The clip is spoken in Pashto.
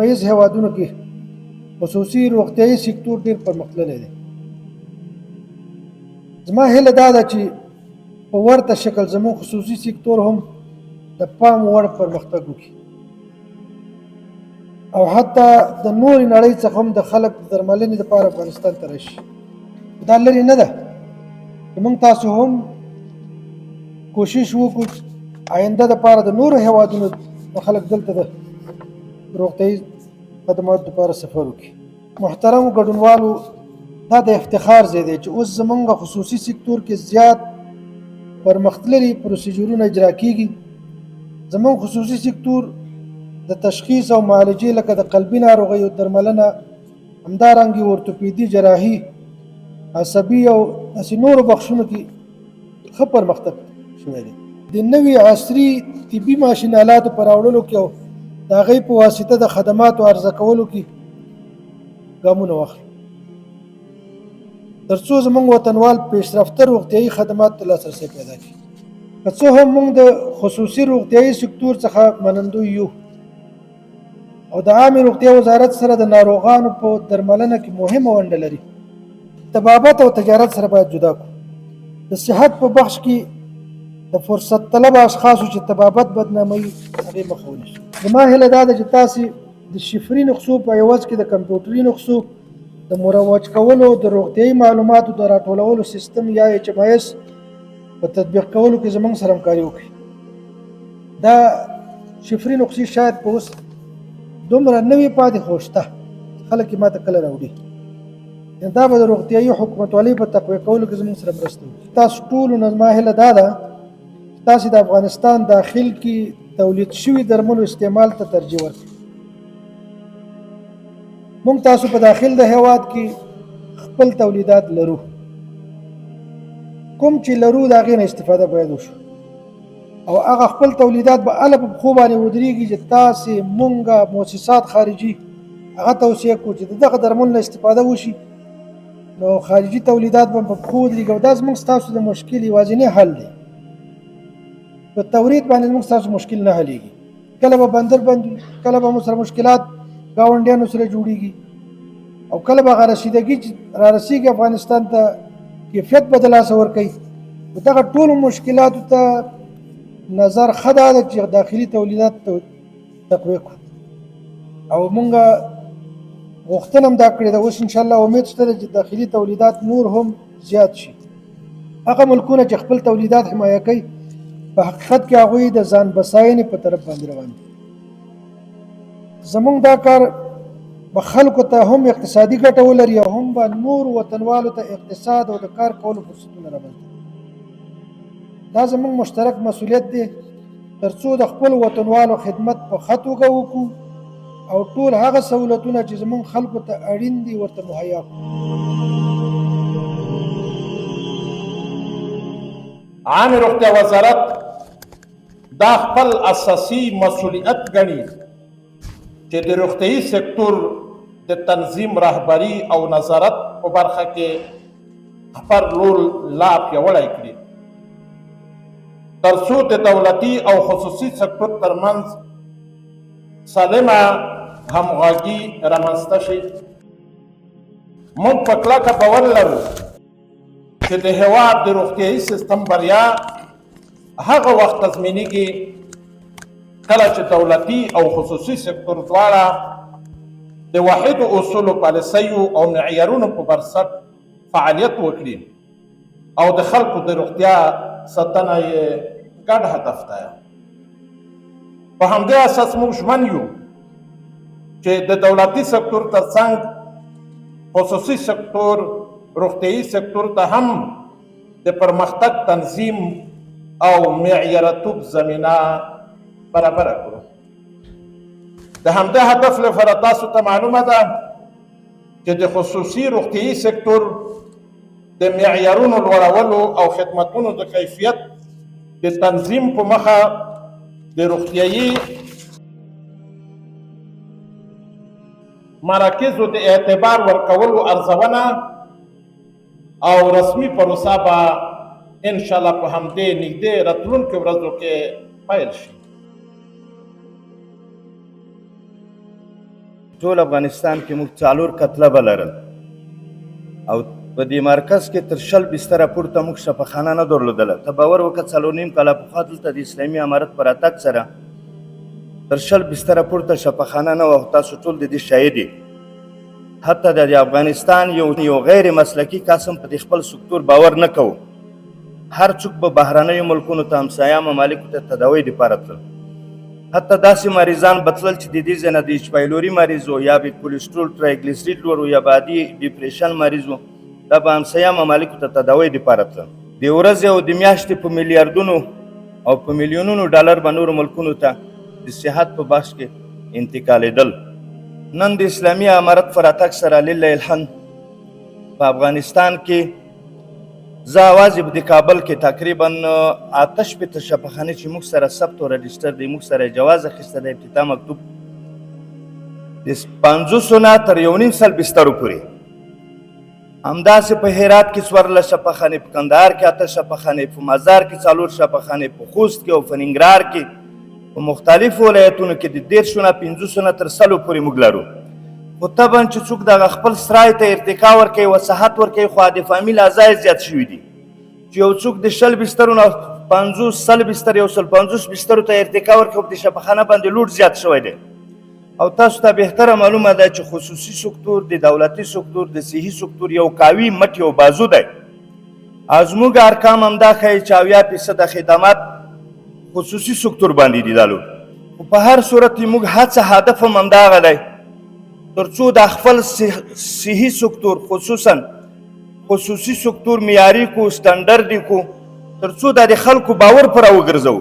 ایز هیوادونو کې خصوصي روغتیایي سکتور ډېر پرمختللی دی. زما هیله دا ده چې په ورته شکل زموږ خصوصي سکتور هم د پام وړ پرمختګ وکړي او حتی د نورې نړۍ څخه هم د خلک د درملنې لپاره افغانستان ته راشي. دا لرې نه ده چې موږ تاسو هم کوشش وکړو آینده لپاره د نورو هیوادونو د خلک دلته د روغتیایي خدماتو لپاره سفر وکړي. محترمو ګډونوالو، دا د افتخار ځای دی چې اوس زموږ خصوصي سکتور کې زیات پرمختللي پروسیجرونه اجرا کیږي. زموږ خصوصي سکتور د تشخیص او معالجې لکه د قلبي ناروغیو درملنه، همدارنګه اورتوپیدي، جراحي، عصبي او داسې نورو بخشونو کې ښه پرمختګ شوی دی. د نوي عصري طبي ماشین آلاتو په راوړلو کې او د هغې په واسطه د خدماتو عرضه کولو کې ګامونه واخلو تر څو زموږ وطنوال پیشرفته روغتیایي خدماتو ته لاسرسی پیدا کړي. که څه هم موږ د خصوصي روغتیایي سکتور څخه منندوی یو او د عامې روغتیا وزارت سره د ناروغانو په درملنه کې مهمه ونډه لري، طبابت او تجارت سره باید جدا کړو. د صحت په بخش کې د فرصت طلب اشخاصو چې طبابت بدناموي هغې مخه ونیسو. زما هیله دا ده چې تاسې د شفري نسخو په عوض کې د کمپیوټري نسخو د مروج کولو، د روغتیایي معلوماتو د راټولولو سیستم یا HMIS په تطبیق کولو کې زموږ سره همکاري وکړي. دا شفري نسخې شاید په اوس دومره نوې پاتې خو شته، خلک یې ماته کله راوړي. دا به د روغتیایي حکومتولۍ په تقویه کولو کې زموږ سره مرسته وکړي. تاسو ټولو نه زما هیله دا ده تاسې د افغانستان داخل کې تولید شوي درملو استعمال ته ترجیح ورکړئ. موږ تاسو په داخل د هیواد کې خپل تولیدات لرو، کوم چې لرو د هغې نه استفاده باید وشو او هغه خپل تولیدات به هله په پښو باندې ودرېږي چې تاسې موږ مؤسسات خارجي هغه توصیه کړو چې د دغه درملو نه استفاده وشي، نو خارجي تولیدات به په پښو ودرېږي او دا زموږ ستاسو د مشکل یوازینی حل دی. په تورید باندې زموږ ستاسو مشکل نه حلیږي. کله به بندر بند وي، کله به مو سره مشکلات ګاونډیانو سره جوړیږي او کله به هغه رسیدګي چې رارسیږي افغانستان ته کیفیت به د لاسه ورکوي. دغه ټولو مشکلاتو ته نظر ښه دا ده چې داخلي تولیدات تقویه کړو او مونږ غوښتنه هم دا کړې ده. اوس انشاءالله امید شته چې داخلي تولیدات نور هم زیات شي. هغه ملکونه چې خپل تولیدات حمایه کوي په حقیقت کې هغوی د ځان بساینې په طرف باندې روان دي. زموږ دا کار به خلکو ته هم اقتصادي ګټه ولري او هم به نور وطنوالو ته اقتصاد او د کار کولو فرصتونه رامنځته کړي. دا زموږ مشترک مسؤلیت دی تر څو د خپل وطنوالو خدمت په ښه توګه وکړو او ټول هغه سهولتونه چې زموږ خلکو ته اړین دي ورته مهیا کړو. عامې روغتیا وزارت دا خپل اساسي مسؤلیت ګڼي چې د روغتیایي سکتور د تنظیم، رهبري او نظارت په برخه کې خپل رول لا پیاوړی کړي تر څو د دولتي او خصوصي سکتور ترمنځ سالمه همغږي رامنځته شي. موږ په کلکه باور لرو چې د هېواد د روغتیایي سیستم بریا هغه وخت تضمینېږي کله چې دولتي او خصوصي سکتور دواړه د واحدو اصولو، پالیسیو او معیارونو په بنسټ فعالیت وکړي او د خلکو د روغتیا ساتنه یې ګډ هدف ده. په همدې اساس موږ ژمن یو چې د دولتي سکتور ترڅنګ خصوصي سکتور روغتیایي سکتور ته هم د پرمختګ، تنظیم او معیارتوب زمینه برابره کړو. د همدې هدف لپاره تاسو ته معلومه ده چې د خصوصي روغتیایي سکتور د معیارونو لوړولو او خدمتونو د کیفیت د تنظیم په مخه د روغتیایي مراکزو د اعتبار ورکولو ارزونه او رسمي پروسه به انشاءالله په همدې نږدې راتلونکو ورځو کې پیل شي. ټول افغانستان کې موږ 4 کتله به لرل او په دې مرکز کې تر 100 بستره پورته موږ شفاخانه نه درلودله. ته باور وکړه 4.5 کاله پخوا دلته د اسلامي امارت په راتګ سره تر 100 بستره پورته شفاخانه نه وه. تاسو ټول د دې شاهد یې. حتی د افغانستان یو غیر مسلکي قسم په خپل سکتور باور نه کوو. هر څوک به بهرنیو ملکونو ته همسایه ممالکو ته تداوی دپاره تلل. حتی داسې مریضان به تلل چې د دې ځای نه د اچ پایلوري مریض و یا به کولیسټرول ټرایګلیسریډ لوړ و یا به عادي ډیپریشن مریض و، دا به همسایه ممالکو ته تداوی دپاره تلل. د ورځې او د میاشتې په میلیاردونو او په میلیونونو ډالر به نورو ملکونو ته د صحت په بخش کې انتقالېدل. نن د اسلامي امارت په راتګ سره لله الحمد په افغانستان کې زه یوازې په د کابل کې تقریبا 8 شفاخانې چې موږ سره ثبت او رجسټر دی، موږ سره جواز اخیسته د افتتاح مکتوب د 500 نه تر 1.5 بسترو پورې. همداسې په هرات کې 14 شفاخانې، په کندهار کې 8 شفاخانې، په مزار کې 4 شفاخانې، په خوست کې او په ننګرهار کې په مختلفو ولایتونو کې د 150 نه 500 نه تر 100 پورې موږ لرو. خو طبعا چې څوک دغه خپل سرای ته ارتقا ورکوي، وساحت ورکوي، خو د فامیل اعضا زیات شوي دي چې یو څوک د 100 بسترو نه 50 100 بستر 150 بسترو ته ارتقا ورکوي، په دې شفاخانه باندې لوډ زیات شوی دی. او تاسو ته بهتره معلومه ده چې خصوصي سکتور د دولتي سکتور د صحي سکتور یو قوي مټ یو بازو دی. زموږ ارقام همدا ښیي چې 80% خدمات خصوصي سکتور باندې دي دالو. خو په هر صورت موږ هڅه هدف هم همدغه دی تر څو د خپل صحي سکتور خصوصا خصوصي سکتور معیاري کو، سټنډرډ کو، تر څو د خلکو باور پر وګرځو.